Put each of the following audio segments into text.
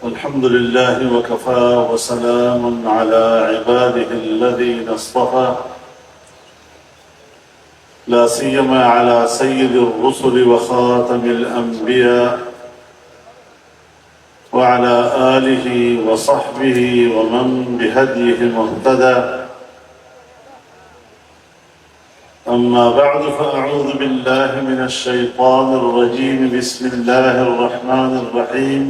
الحمد لله وكفى وسلام على عباده الذين اصطفى لا سيما على سيد الرسل وخاتم الأنبياء وعلى آله وصحبه ومن بهديه مهتدى. أما بعد فأعوذ بالله من الشيطان الرجيم. بسم الله الرحمن الرحيم.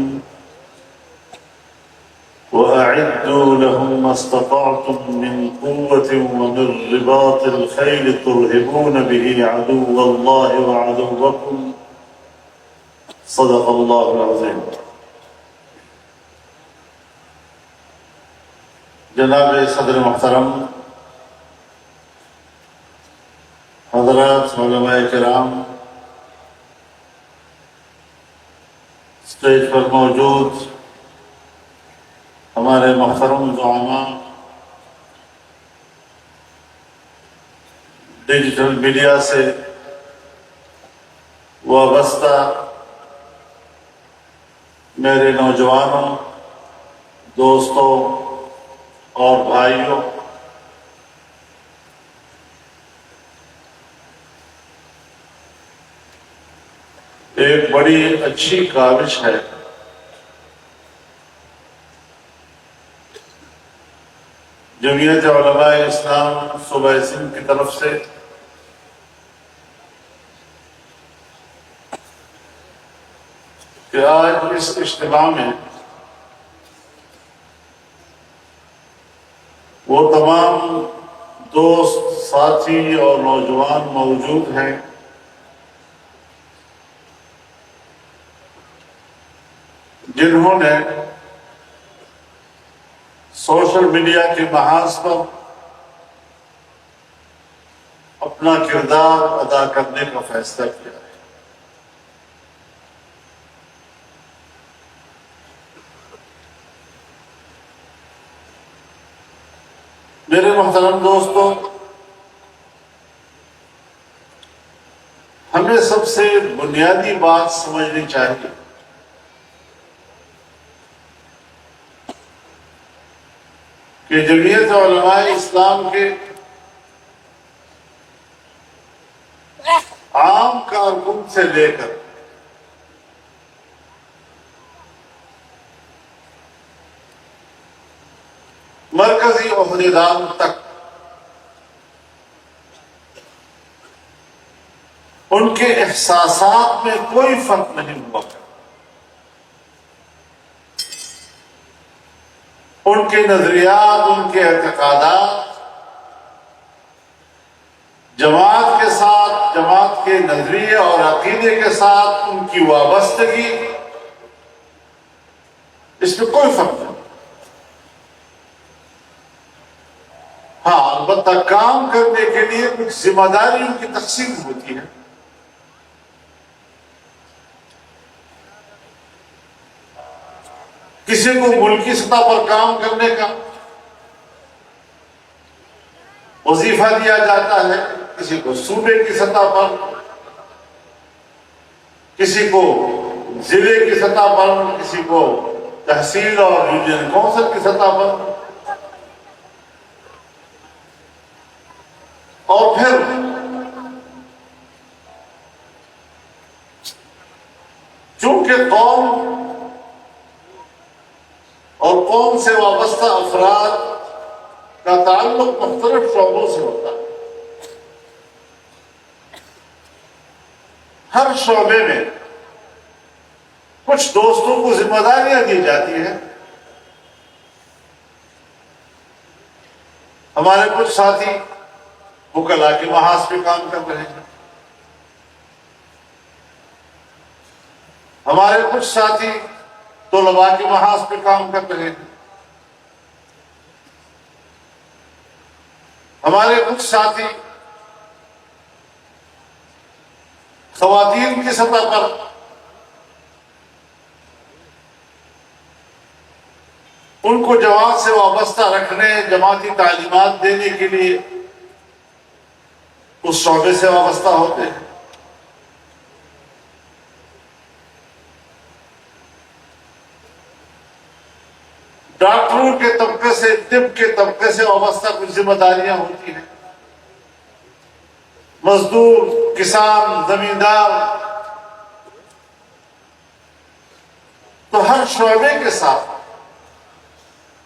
وأعدوا لهم ما استطعتم من قوة ومن رباط الخيل ترهبون به عدو الله وعدوكم صدق الله العظيم. جناب صدر محترم، حضرات علماء کرام، اسٹیج پر موجود ہمارے محترم زعماء، ڈیجیٹل میڈیا سے وابستہ میرے نوجوانوں، دوستوں اور بھائیوں، ایک بڑی اچھی کاوش ہے جمعیت علماء اسلام صوبہ سندھ کی طرف سے کہ آج اس اجتماع میں وہ تمام دوست، ساتھی اور نوجوان موجود ہیں جنہوں نے سوشل میڈیا کے محاذ پر اپنا کردار ادا کرنے کا فیصلہ کیا ہے۔ میرے محترم دوستوں، ہمیں سب سے بنیادی بات سمجھنی چاہیے کہ جمعیت علماء اسلام کے عام کارکن سے لے کر مرکزی عہدیدار تک ان کے احساسات میں کوئی فرق نہیں ہوا، ان کے نظریات، ان کے اعتقادات جماعت کے ساتھ، جماعت کے نظریے اور عقیدے کے ساتھ ان کی وابستگی، اس میں کوئی فرق نہیں۔ ہاں، البتہ کام کرنے کے لیے کچھ ذمہ داریوں کی تقسیم ہوتی ہے۔ کسی کو ملکی سطح پر کام کرنے کا وظیفہ دیا جاتا ہے، کسی کو صوبے کی سطح پر، کسی کو ضلع کی سطح پر، کسی کو تحصیل اور یونین کونسل کی سطح پر، اور پھر چونکہ قوم اور قوم سے وابستہ افراد کا تعلق مختلف شعبوں سے ہوتا ہے، ہر شعبے میں کچھ دوستوں کو ذمہ داریاں دی جاتی ہیں۔ ہمارے کچھ ساتھی وکلاء کے محاذ پہ کام کر رہے ہیں، ہمارے کچھ ساتھی طلباء کے محاذ پہ کام کر رہے ہیں، ہمارے کچھ ساتھی خواتین کی سطح پر، ان کو جماعت سے وابستہ رکھنے، جماعتی تعلیمات دینے کے لیے اس شعبے سے وابستہ ہوتے ہیں۔ ڈاکٹروں کے طبقے سے، طب کے طبقے سے وابستہ کچھ ذمہ داریاں ہوتی ہیں، مزدور، کسان، زمیندار، تو ہر شعبے کے ساتھ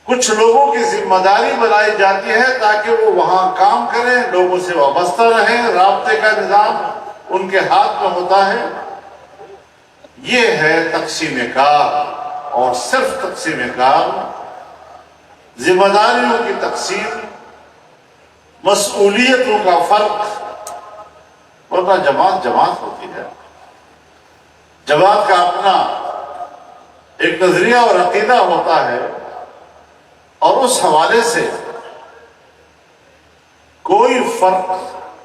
کچھ لوگوں کی ذمہ داری بنائی جاتی ہے تاکہ وہ وہاں کام کریں، لوگوں سے وابستہ رہیں، رابطے کا نظام ان کے ہاتھ میں ہوتا ہے۔ یہ ہے تقسیم کار، اور صرف تقسیم کار، ذمہ داریوں کی تقسیم، مسئولیتوں کا فرق، ورنہ جماعت جماعت ہوتی ہے۔ جماعت کا اپنا ایک نظریہ اور عقیدہ ہوتا ہے، اور اس حوالے سے کوئی فرق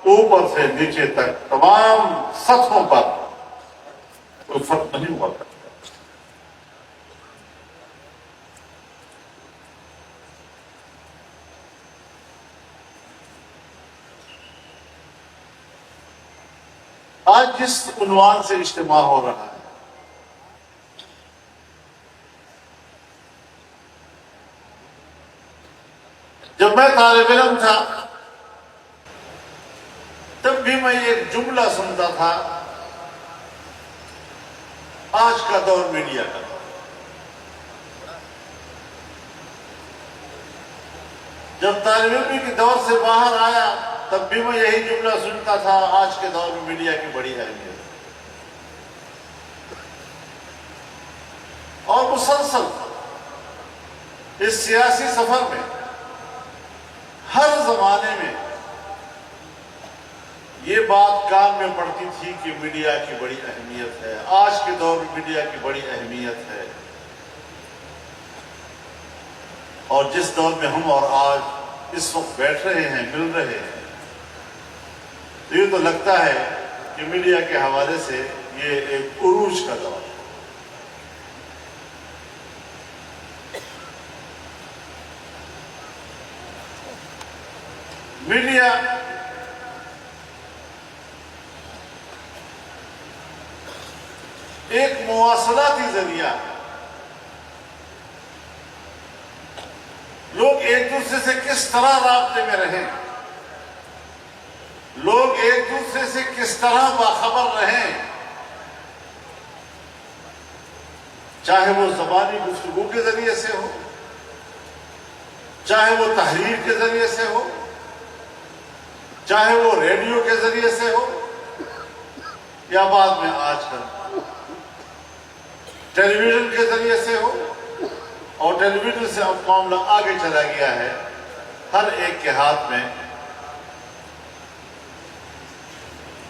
اوپر سے نیچے تک تمام سطحوں پر کوئی فرق نہیں ہوا کرتا۔ آج جس عنوان سے اجتماع ہو رہا ہے، جب میں طالب علم تھا تب بھی میں یہ جملہ سنتا تھا، آج کا دور میڈیا کا دور۔ جب طالب علمی کے دور سے باہر آیا تب بھی میں یہی جملہ سنتا تھا، آج کے دور میں میڈیا کی بڑی اہمیت ہے۔ اور مسلسل اس سیاسی سفر میں ہر زمانے میں یہ بات کان میں پڑتی تھی کہ میڈیا کی بڑی اہمیت ہے، آج کے دور میں میڈیا کی بڑی اہمیت ہے۔ اور جس دور میں ہم اور آج اس وقت بیٹھ رہے ہیں، مل رہے ہیں، تو یہ تو لگتا ہے کہ میڈیا کے حوالے سے یہ ایک عروج کا دور ہے۔ میڈیا ایک مواصلاتی ذریعہ ہے۔ لوگ ایک دوسرے سے کس طرح رابطے میں رہیں، لوگ ایک دوسرے سے کس طرح باخبر رہیں، چاہے وہ زبانی گفتگو کے ذریعے سے ہو، چاہے وہ تحریر کے ذریعے سے ہو، چاہے وہ ریڈیو کے ذریعے سے ہو، یا بعد میں آج کل ٹیلی ویژن کے ذریعے سے ہو۔ اور ٹیلی ویژن سے اب معاملہ آگے چلا گیا ہے، ہر ایک کے ہاتھ میں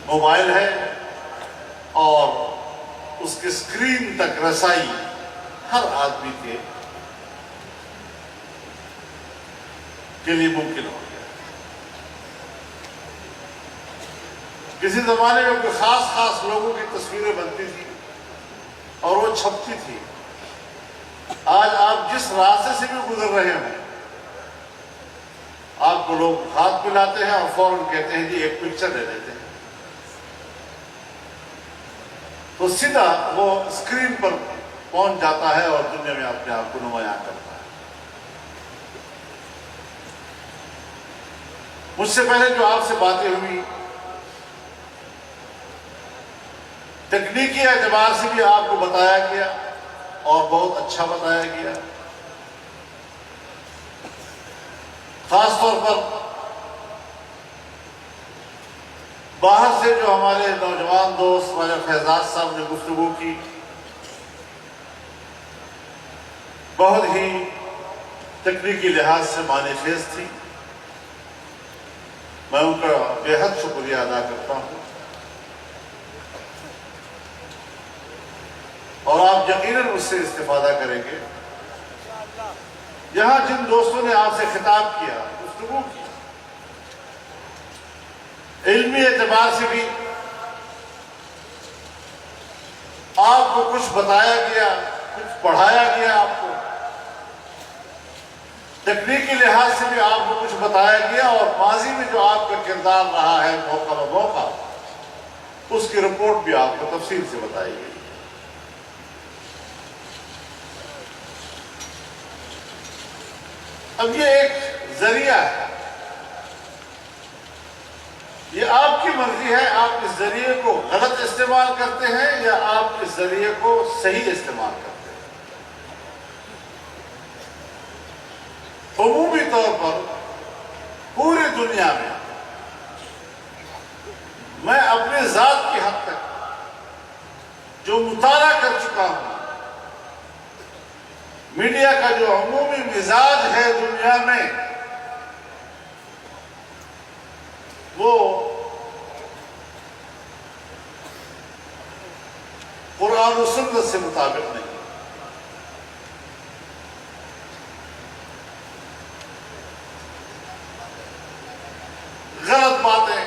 موبائل ہے، اور اس کے اسکرین تک رسائی ہر آدمی کے لیے ممکن ہو گیا۔ کسی زمانے میں کوئی خاص لوگوں کی تصویریں بنتی تھی اور وہ چھپتی تھی۔ آج آپ جس راستے سے بھی گزر رہے ہیں، آپ کو لوگ ہاتھ ملاتے ہیں اور فوراً کہتے ہیں جی ایک پکچر لے لیتے ہیں، تو سیدھا وہ اسکرین پر پہنچ جاتا ہے اور دنیا میں اپنے آپ کو نمایاں کرتا ہے۔ مجھ سے پہلے جو آپ سے باتیں ہوئی، تکنیکی اعتبار سے بھی آپ کو بتایا گیا اور بہت اچھا بتایا گیا۔ خاص طور پر باہر سے جو ہمارے نوجوان دوست راجہ فیضاز صاحب نے گفتگو کی، بہت ہی تکنیکی لحاظ سے معنی خیز تھی۔ میں ان کا بے حد شکریہ ادا کرتا ہوں، اور آپ یقیناً اس سے استفادہ کریں گے۔ یہاں جن دوستوں نے آپ سے خطاب کیا، گفتگو کی، علمی اعتبار سے بھی آپ کو کچھ بتایا گیا، کچھ پڑھایا گیا، آپ کو تکنیکی لحاظ سے بھی آپ کو کچھ بتایا گیا، اور ماضی میں جو آپ کا کردار رہا ہے موقع بہ موقع، اس کی رپورٹ بھی آپ کو تفصیل سے بتائی گئی۔ اب یہ ایک ذریعہ ہے، یہ آپ کی مرضی ہے، آپ اس ذریعے کو غلط استعمال کرتے ہیں یا آپ اس ذریعے کو صحیح استعمال کرتے ہیں۔ عمومی طور پر پوری دنیا میں میں اپنی ذات کی حد تک جو مطالعہ کر چکا ہوں، میڈیا کا جو عمومی مزاج ہے دنیا میں، وہ قرآن و سنت سے مطابق نہیں۔ غلط باتیں،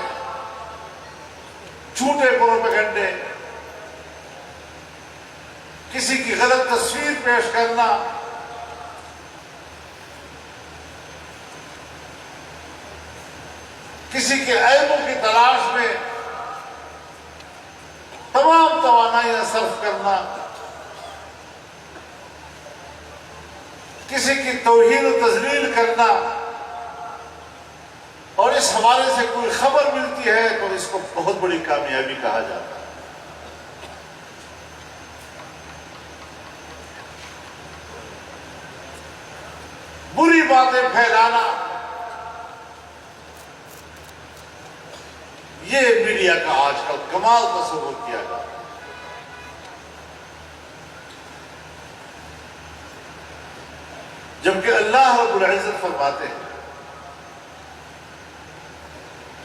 جھوٹے پروپیگنڈے، کسی کی غلط تصویر پیش کرنا، کسی کے عیبوں کی تلاش میں تمام توانائیاں صرف کرنا، کسی کی توہین و تذلیل کرنا، اور اس حوالے سے کوئی خبر ملتی ہے تو اس کو بہت بڑی کامیابی کہا جاتا ہے۔ بری باتیں پھیلانا، یہ میڈیا کا آج کل کمال تصور کیا جاتا ہے۔ جبکہ اللہ رب العزت فرماتے ہیں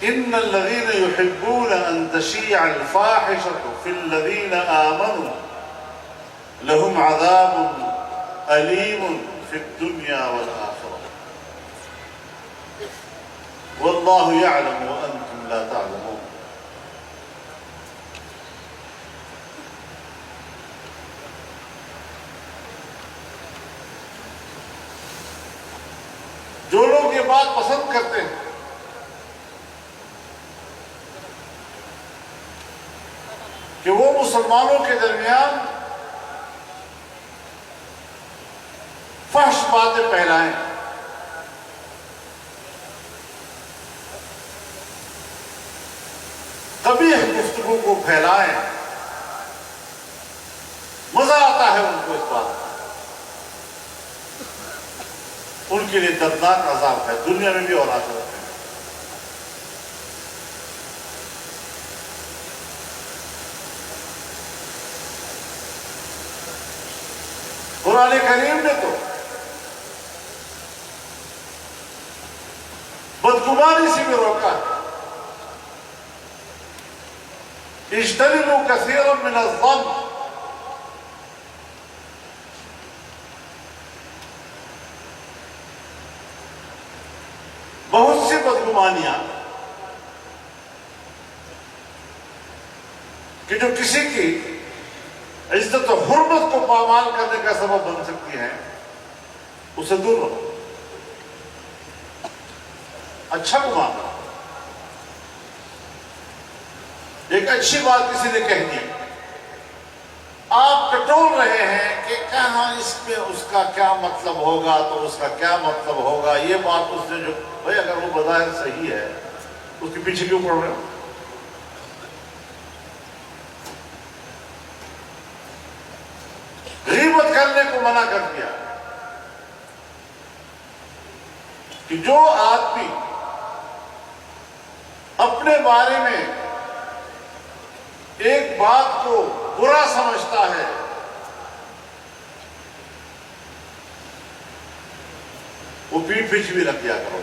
ان الذين يحبون ان تشيع الفاحشة في الذين آمنوا لهم عذاب أليم في الدنيا والآخرة والله يعلم وأنتم لا تعلمون۔ جو لوگ یہ بات پسند کرتے ہیں کہ وہ مسلمانوں کے درمیان فحش باتیں پھیلائیں، قبیح گفتگو کو پھیلائیں، مزہ آتا ہے ان کو اس بات میں، ان کے لیے دردناک عذاب ہے دنیا میں بھی اور آخرت میں۔ قرآن کریم نے تو بدگمانی سے بھی روکا ہے، اجتنبوا كثيرا من الظن، بہت سی بدگمانیاں کہ جو کسی کی عزت و حرمت کو پامال کرنے کا سبب بن سکتی ہیں، اسے دور رہو، اچھا گمان کرو۔ ایک اچھی بات کسی نے کہہ دی، آپ ٹٹول رہے ہیں کہ کہاں اس میں اس کا کیا مطلب ہوگا تو اس کا کیا مطلب ہوگا، یہ بات اس نے جو بھائی اگر وہ بظاہر صحیح ہے اس کے پیچھے کیوں پڑ رہے ہو؟ غیبت کرنے کو منع کر دیا کہ جو آدمی اپنے بارے میں ایک بات کو برا سمجھتا ہے وہ پیٹھ پیچھے بھی رکھ دیا کرو۔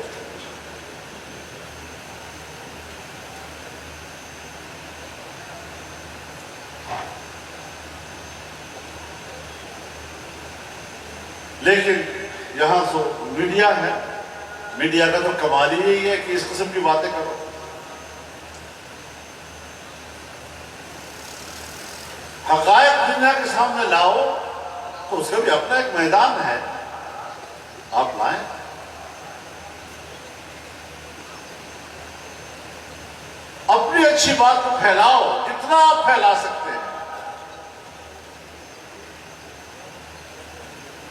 لیکن یہاں سو میڈیا ہے، میڈیا کا تو کمال ہی یہی ہے کہ اس قسم کی باتیں کرو۔ حقائق دنیا کے سامنے لاؤ تو اس کا بھی اپنا ایک میدان ہے، آپ لائیں۔ اپنی اچھی بات کو پھیلاؤ جتنا آپ پھیلا سکتے ہیں،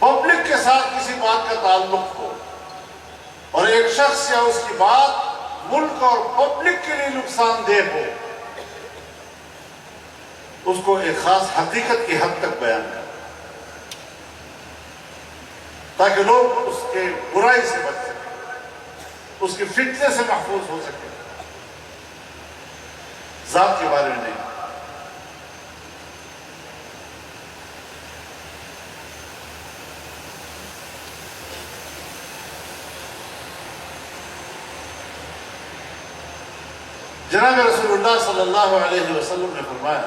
پبلک کے ساتھ کسی بات کا تعلق ہو، اور ایک شخص یا اس کی بات ملک اور پبلک کے لیے نقصان دہ ہو، اس کو ایک خاص حقیقت کی حد تک بیان کریں تاکہ لوگ اس کے برائی سے بچ سکیں، اس کی فتنے سے محفوظ ہو سکیں، ذات کے بارے میں نہیں۔ جناب رسول اللہ صلی اللہ علیہ وسلم نے فرمایا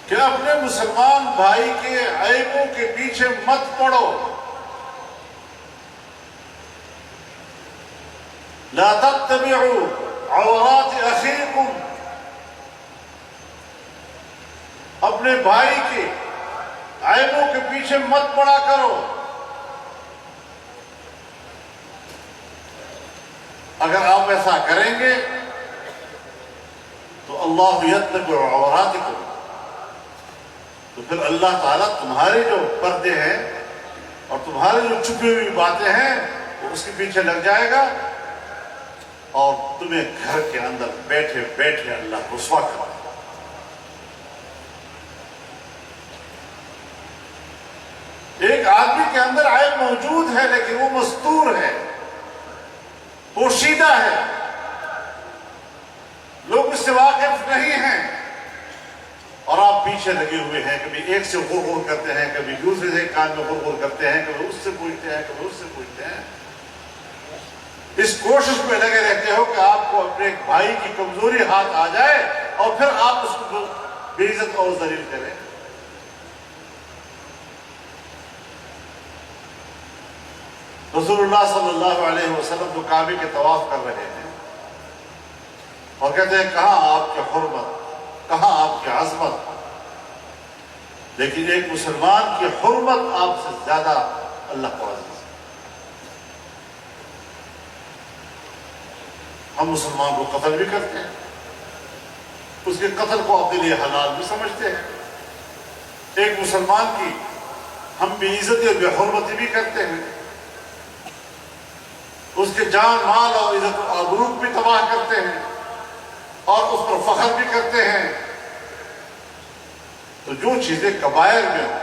کہ اپنے مسلمان بھائی کے عیبوں کے پیچھے مت پڑو، لا تتبعوا عورات اخیکم، اپنے بھائی کے عیبوں کے پیچھے مت پڑا کرو۔ اگر آپ ایسا کریں گے تو اللہ یتبع عوراتکم، تو پھر اللہ تعالیٰ تمہارے جو پردے ہیں اور تمہارے جو چھپی ہوئی باتیں ہیں وہ اس کے پیچھے لگ جائے گا اور تمہیں گھر کے اندر بیٹھے بیٹھے اللہ رسوا کرے گا۔ ایک آدمی کے اندر عیب موجود ہے لیکن وہ مستور ہے، پوشیدہ ہے، لوگ اس سے واقف نہیں ہیں، اور آپ پیچھے لگے ہوئے ہیں، کبھی ایک سے غر کرتے ہیں، کبھی دوسرے سے کان میں غر کرتے ہیں، کبھی اس سے پوچھتے ہیں، کبھی اس سے پوچھتے ہیں، اس کوشش میں لگے رہتے ہو کہ آپ کو اپنے ایک بھائی کی کمزوری ہاتھ آ جائے اور پھر آپ اس کو بے عزت اور ذلیل کریں۔ رسول اللہ صلی اللہ علیہ وسلم تو کعبے کے طواف کر رہے ہیں اور کہتے ہیں کہاں آپ کی حرمت، کہاں آپ کی عظمت، لیکن ایک مسلمان کی حرمت آپ سے زیادہ اللہ کو عزیز ہے۔ ہم مسلمان کو قتل بھی کرتے ہیں، اس کے قتل کو اپنے لیے حلال بھی سمجھتے ہیں، ایک مسلمان کی ہم بے عزتی اور بے حرمتی بھی کرتے ہیں، اس کے جان مال اور عزت و آبرو بھی تباہ کرتے ہیں اور اس پر فخر بھی کرتے ہیں۔ تو جو چیزیں کبائر میں ہوں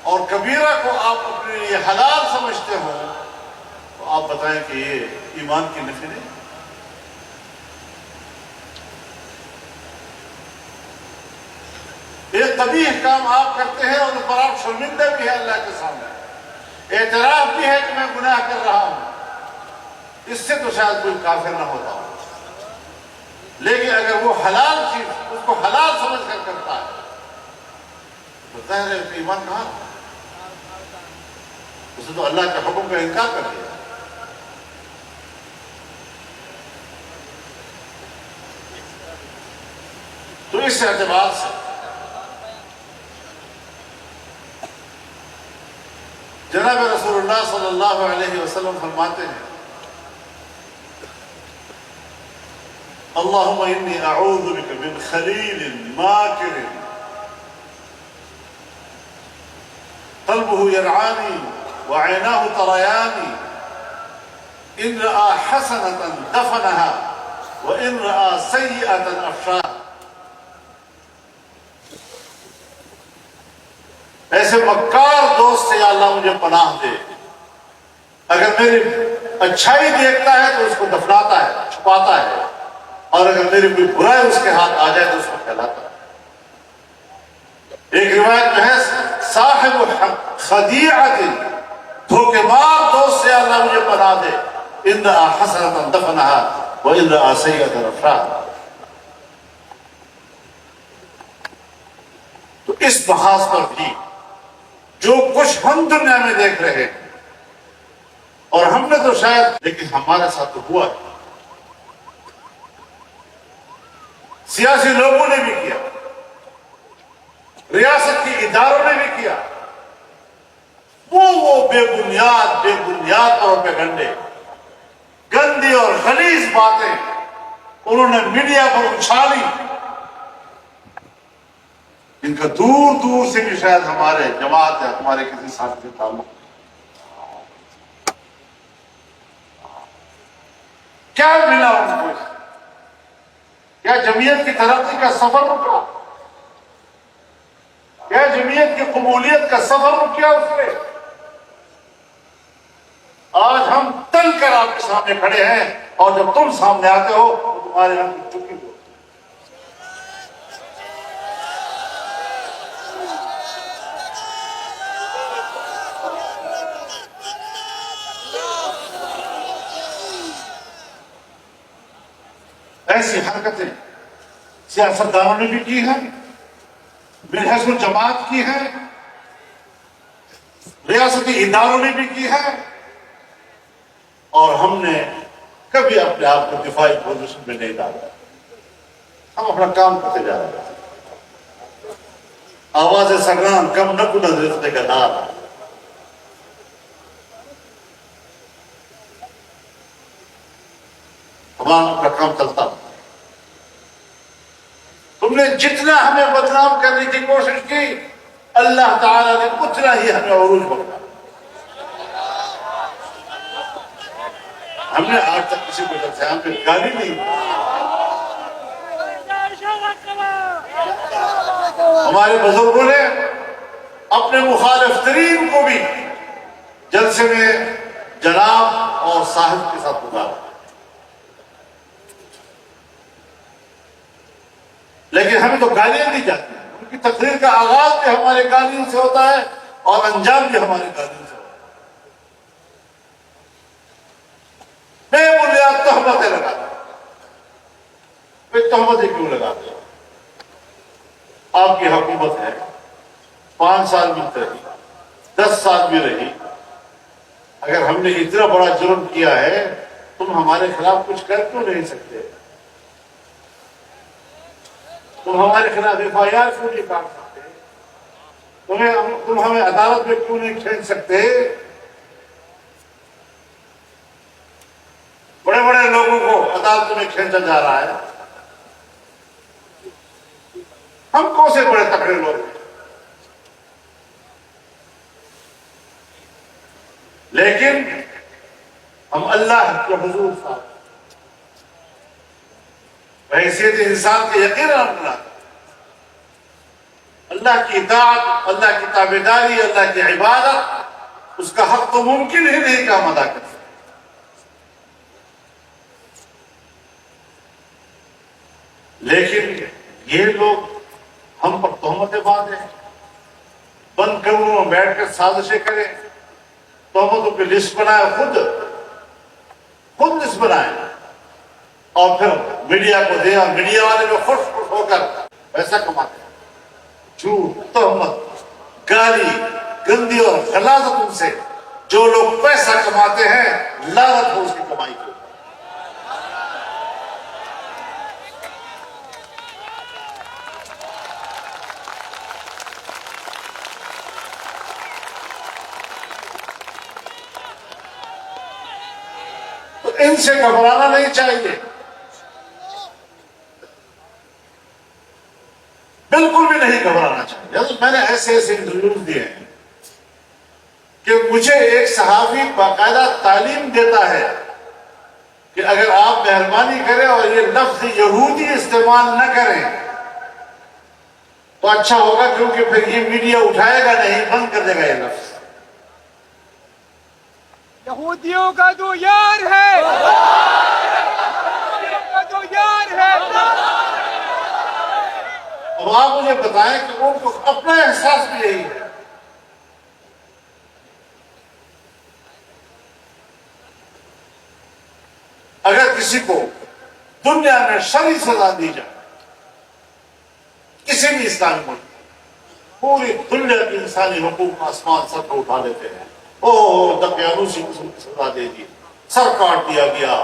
اور کبیرہ کو آپ اپنے لیے حلال سمجھتے ہوں تو آپ بتائیں کہ یہ ایمان کی نفی نہیں۔ ایک قبیح کام آپ کرتے ہیں اور اس پر آپ شرمندہ بھی ہیں اللہ کے سامنے، اعتراف بھی ہے کہ میں گناہ کر رہا ہوں، اس سے تو شاید کوئی کافر نہ ہوتا ہو، لیکن اگر وہ حلال چیز اس کو حلال سمجھ کر کرتا ہے تو ظاہر ہے ایمان کہاں، اسے تو اللہ کے حکم کا انکار کر دیا۔ تو اس اعتبار سے جناب رسول اللہ صلی اللہ علیہ وسلم فرماتے ہیں اللہم انی اعوذ بک من خلیل ماکر قلبه یرعانی وعیناہ تریانی ان رأى حسنة دفنها وان رأى سیئة افشاها۔ ایسے مکار دوست سے یا اللہ مجھے پناہ دے، اگر میری اچھائی دیکھتا ہے تو اس کو دفناتا ہے، چھپاتا ہے، اور اگر میری کوئی برائی اس کے ہاتھ آ جائے تو اس کو پھیلاتا ہے۔ ایک روایت میں ہے صاحب خدیعۃ، دھوکے مار دوست سے اللہ مجھے پناہ دے، ان رأى حسنة دفنها وان رأى سیئة افشاها۔ تو اس محاذ پر بھی جو کچھ ہم دنیا میں دیکھ رہے ہیں اور ہم نے تو شاید، لیکن ہمارے ساتھ تو ہوا ہے، سیاسی لوگوں نے بھی کیا، ریاست کے اداروں نے بھی کیا، وہ بے بنیاد پروپیگنڈے، گندی اور غلیظ باتیں انہوں نے میڈیا پر اچھالی، جن کا دور دور سے بھی شاید ہمارے جماعت ہے، ہمارے کسی ساتھ سے تعلق، کیا ملا ان کو؟ کیا جمعیت کی ترقی کا سفر رکا؟ کیا جمعیت کی قبولیت کا سفر رکیا اس میں؟ آج ہم تل کر آپ کے سامنے کھڑے ہیں، اور جب تم سامنے آتے ہو تو تمہارے یہاں کی چکی ہو۔ ایسی حرکتیں سیاستدانوں نے بھی کی ہیں، بالحصر جماعت کی ہے، ریاستی اداروں نے بھی کی ہے، اور ہم نے کبھی اپنے آپ کو دفاعی پوزیشن میں نہیں ڈالا۔ ہم اپنا کام کرتے جا رہے ہیں۔ آواز سگران کم نہ کو نظر کا دار، ہمارا اپنا کام چلتا۔ تم نے جتنا ہمیں بدنام کرنے کی کوشش کی، اللہ تعالیٰ نے اتنا ہی ہمیں عروج بخشا۔ ہم نے آج تک کسی کو ہم پہ گالی نہیں دی۔ ہمارے بزرگوں نے اپنے مخالف ترین کو بھی جلسے میں جناب اور صاحب کے ساتھ پکارا، لیکن ہمیں تو گالیاں دی جاتی ہیں۔ ان کی تقریر کا آغاز بھی ہمارے گالیوں سے ہوتا ہے اور انجام بھی ہمارے گالیوں سے ہوتا ہے۔ بے بنیاد تہمتیں لگاتے ہیں۔ تہمتیں کیوں لگاتے ہیں؟ آپ کی حکومت ہے، 5 سال بھی رہی، 10 سال بھی رہی، اگر ہم نے اتنا بڑا جرم کیا ہے، تم ہمارے خلاف کچھ کر کیوں نہیں سکتے؟ تم ہمارے خلاف FIR کیوں نہیں کاٹ سکتے؟ تم ہمیں عدالت میں کیوں نہیں کھینچ سکتے؟ بڑے بڑے لوگوں کو عدالت میں کھینچا جا رہا ہے، ہم کون سے بڑے تکڑے لوگ ہیں؟ لیکن ہم اللہ کے حضور صاحب بحیثیت انسان کے یقین رکھنا، اللہ کی اطاعت، اللہ کی تابعداری، اللہ کی عبادت، اس کا حق تو ممکن ہی نہیں کہ ہم ادا کر سکیں۔ لیکن یہ لوگ ہم پر تہمتیں باندھیں، بند کمروں میں بیٹھ کر سازشیں کریں، تہمتوں کی لسٹ بنائے، خود لسٹ بنائے، اور پھر میڈیا کو دے، اور میڈیا والے میں خوش ہو کر پیسہ کماتے ہیں۔ جھوٹ، تہمت، گالی، گندی اور غلاظتوں سے جو لوگ پیسہ کماتے ہیں، لعنت ہو اس کی کمائی کی۔ تو ان سے گھبرانا نہیں چاہیے، بالکل بھی نہیں گھبرانا چاہیے۔ میں نے ایسے انٹرویوز دیے ہیں کہ مجھے ایک صحافی باقاعدہ تعلیم دیتا ہے کہ اگر آپ مہربانی کریں اور یہ لفظ یہودی استعمال نہ کریں تو اچھا ہوگا، کیونکہ پھر یہ میڈیا اٹھائے گا نہیں، بند کر دے گا یہ لفظ۔ یہودیوں کا جو یار ہے، یہودیوں کا جو یار ہے۔ اب آپ مجھے بتائیں کہ ان کو اپنا احساس بھی یہی ہے۔ اگر کسی کو دنیا میں شرعی سزا دی جائے، کسی بھی اسلامی ملک میں، پوری دنیا کی انسانی حقوق آسمان سر کو اٹھا لیتے ہیں، دقیانوسی قسم کی سزا دے دی، سر کاٹ دیا گیا،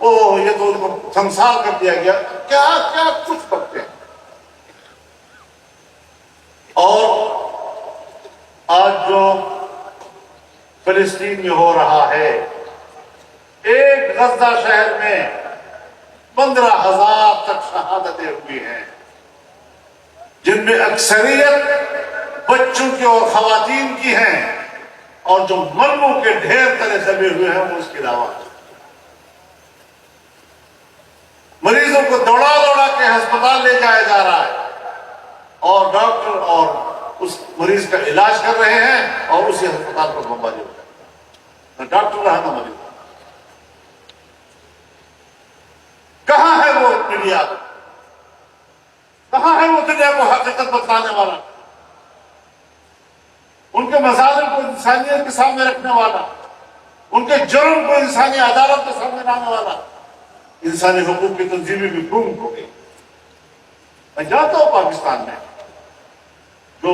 یہ تو ان کو سنسار کر دیا گیا، کیا کیا کچھ کرتے ہیں۔ اور آج جو فلسطین میں ہو رہا ہے، ایک غزہ شہر میں 15,000 تک شہادتیں ہوئی ہیں، جن میں اکثریت بچوں کی اور خواتین کی ہیں، اور جو مرموں کے ڈھیر طرح دبے ہوئے ہیں وہ اس کی دعوت. مریضوں کو دوڑا دوڑا کے ہسپتال لے جایا جا رہا ہے، اور ڈاکٹر اور اس مریض کا علاج کر رہے ہیں، اور اسی ہسپتال پر بمباری ہو جائے. نہ ڈاکٹر رہا نہ مریض. کہاں ہے وہ میڈیا؟ کہاں ہے وہ دنیا کو حقیقت بتانے والا؟ ان کے مظالم کو انسانیت کے سامنے رکھنے والا، ان کے جرم کو انسانی عدالت کے سامنے لانے والا؟ انسانی حقوق کی تنظیمیں بھی گم ہو گئی. میں جانتا ہوں پاکستان میں جو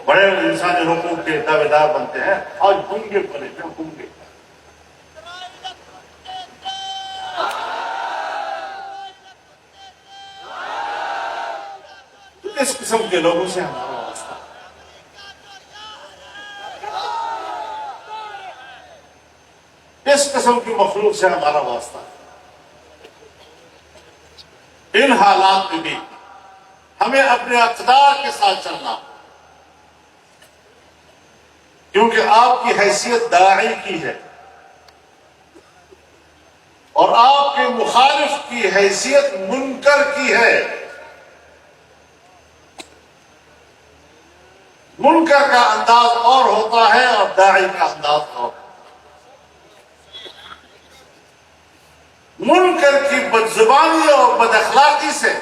بڑے انسانی حقوق کے دعوے دار بنتے ہیں آج گنگے پڑے ہیں، گنگے. اس قسم کے لوگوں سے ہمارا واسطہ. اس قسم کی مخلوق سے ہمارا واسطہ. ان حالات میں بھی ہمیں اپنے اقتدار کے ساتھ چلنا، کیونکہ آپ کی حیثیت داعی کی ہے، اور آپ کے مخالف کی حیثیت منکر کی ہے. منکر کا انداز اور ہوتا ہے اور داعی کا انداز اور. منکر کی بدزبانی اور بد اخلاقی سے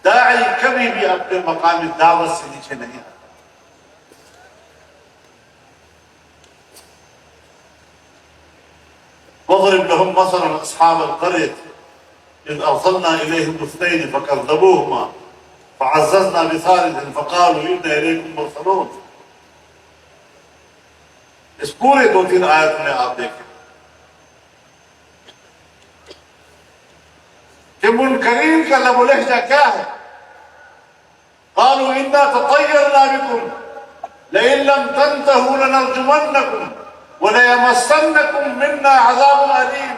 داعی کبھی بھی اپنے مقام دعوت سے نیچے نہیں آتا. وَاضْرِبْ لَهُمْ مَثَلًا أَصْحَابَ الْقَرْيَةِ إِذْ أَرْسَلْنَا إِلَيْهِمْ اثْنَيْنِ فَكَذَّبُوهُمَا فعززنا بثالث فقالوا إنا إليكم مرسلون. اس پورے 2-3 آیت میں آپ دیکھیں کہ منکرین کا لب و لہجہ کیا ہے. قالوا إنا تطيرنا بكم لئن لم تنتهوا لنرجمنكم وليمسنكم منا عذاب أليم.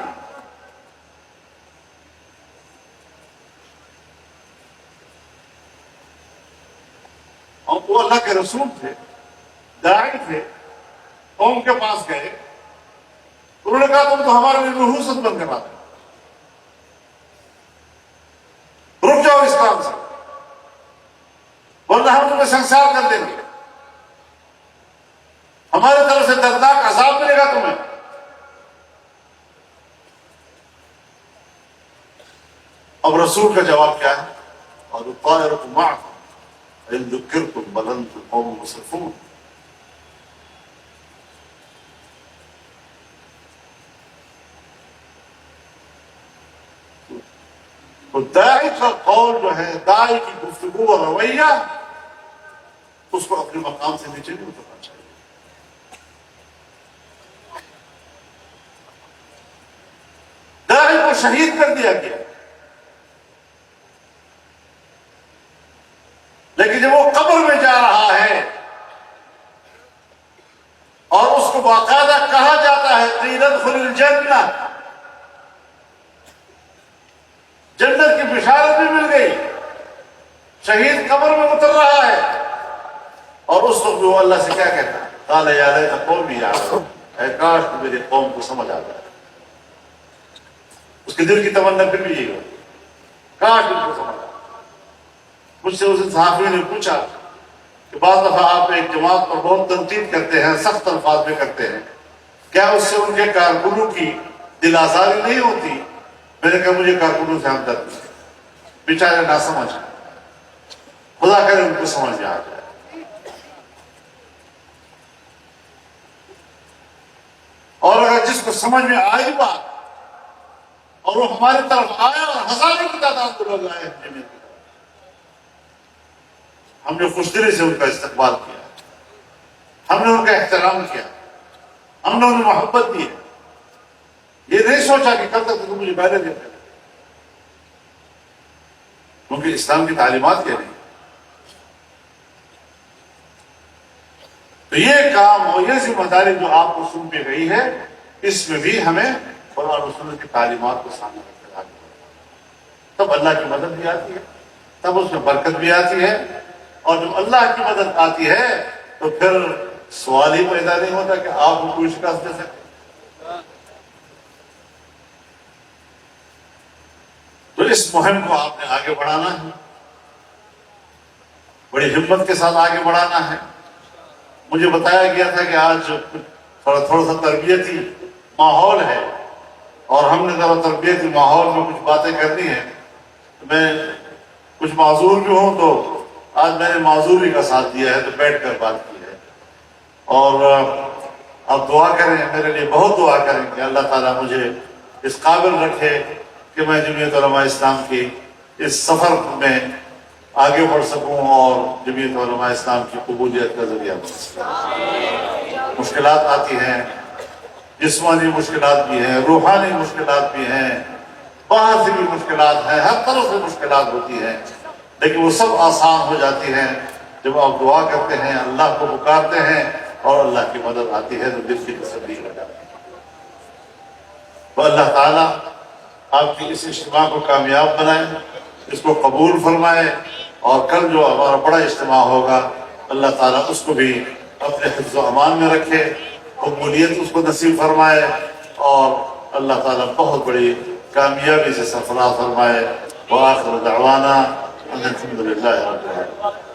اور وہ اللہ کے رسول تھے، داعی تھے. قوم کے پاس گئے، انہوں نے کہا تم تو ہمارے لیے نحوست بند کروا دیں، رک جاؤ اس کام سے ورنہ ہم تمہیں سنسار کر دیں گے، ہمارے طرف سے دردناک عذاب ملے گا تمہیں. اب رسول کا جواب کیا ہے؟ اور طائرکم معکم ان ذکرتم بل انتم قوم مسرفون. تو داعی کا قول جو ہے، داعی کی گفتگو اور رویہ، اس کو اپنے مقام سے نیچے نہیں اترنا چاہیے. داعی کو شہید کر دیا گیا، لیکن جب وہ قبر میں جا رہا ہے اور اس کو باقاعدہ کہا جاتا ہے قیل ادخل الجنہ، جنت کی بشارت بھی مل گئی، شہید قبر میں اتر رہا ہے، اور اس وقت وہ اللہ سے کیا کہتا ہے؟ قال یا لیت قومی یعلمون، اے کاش تو میری قوم کو سمجھ آ جائے. اس کے دل کی تمنا پھر بھی یہی ہو، کاش ان کو سمجھ آ. مجھ سے اس صحافی نے پوچھا کہ بعض دفعہ آپ ایک جماعت پر بہت تنقید کرتے ہیں، سخت الفاظ میں کرتے ہیں، کیا اس سے ان کے کارکنوں کی دل آزاری نہیں ہوتی؟ میں نے کہا مجھے کارکنوں سے ہمدرد ہے، بیچارے نہ سمجھ، خدا کرے ان کو سمجھ میں آ جائے. اور اگر جس کو سمجھ میں آئی بات اور وہ ہماری طرف آیا اور ہزاروں کی تعداد کو لوگ آئے اپنے میں، ہم نے خوش دلی سے ان کا استقبال کیا، ہم نے ان کا احترام کیا، ہم نے انہیں محبت دی ہے. یہ نہیں سوچا کہ کل تک تو مجھے پہلے دیتے، کیونکہ اسلام کی تعلیمات کیا نہیں. تو یہ کام اور یہ ذمہ داری جو آپ کو سونپی گئی ہے، اس میں بھی ہمیں قرآن و سنت کی تعلیمات کو سامنے رکھ کے آگے بڑھنا ہے. تب اللہ کی مدد بھی آتی ہے، تب اس میں برکت بھی آتی ہے، اور جب اللہ کی مدد آتی ہے تو پھر سوال ہی پیدا نہیں ہوتا کہ آپ کو کوئی شکست دے سکتے. تو اس مہم کو آپ نے آگے بڑھانا ہے، بڑی ہمت کے ساتھ آگے بڑھانا ہے. مجھے بتایا گیا تھا کہ آج تھوڑا سا تربیتی ماحول ہے اور ہم نے ذرا تربیتی ماحول میں کچھ باتیں کرنی ہیں. میں کچھ معذور بھی ہوں تو آج میں نے معذوری کا ساتھ دیا ہے تو بیٹھ کر بات کی ہے. اور آپ دعا کریں میرے لیے، بہت دعا کریں کہ اللہ تعالیٰ مجھے اس قابل رکھے کہ میں جمعیت علماء اسلام کی اس سفر میں آگے بڑھ سکوں اور جمعیت علماء اسلام کی قبولیت کا ذریعہ بن سکوں. مشکلات آتی ہیں، جسمانی مشکلات بھی ہیں، روحانی مشکلات بھی ہیں، باہر سے بھی مشکلات ہیں، ہر طرح سے مشکلات ہوتی ہیں، لیکن وہ سب آسان ہو جاتی ہیں جب آپ دعا کرتے ہیں، اللہ کو پکارتے ہیں اور اللہ کی مدد آتی ہے تو دل کی تسلی ہو جاتی ہے. تو اللہ تعالیٰ آپ کی اس اجتماع کو کامیاب بنائے، اس کو قبول فرمائے، اور کل جو ہمارا بڑا اجتماع ہوگا اللہ تعالیٰ اس کو بھی اپنے حفظ و امان میں رکھے، قبولیت اس کو نصیب فرمائے، اور اللہ تعالیٰ بہت بڑی کامیابی سے سرفراز فرمائے. وآخر دعوانا ان الحمد للہ رب العالمین.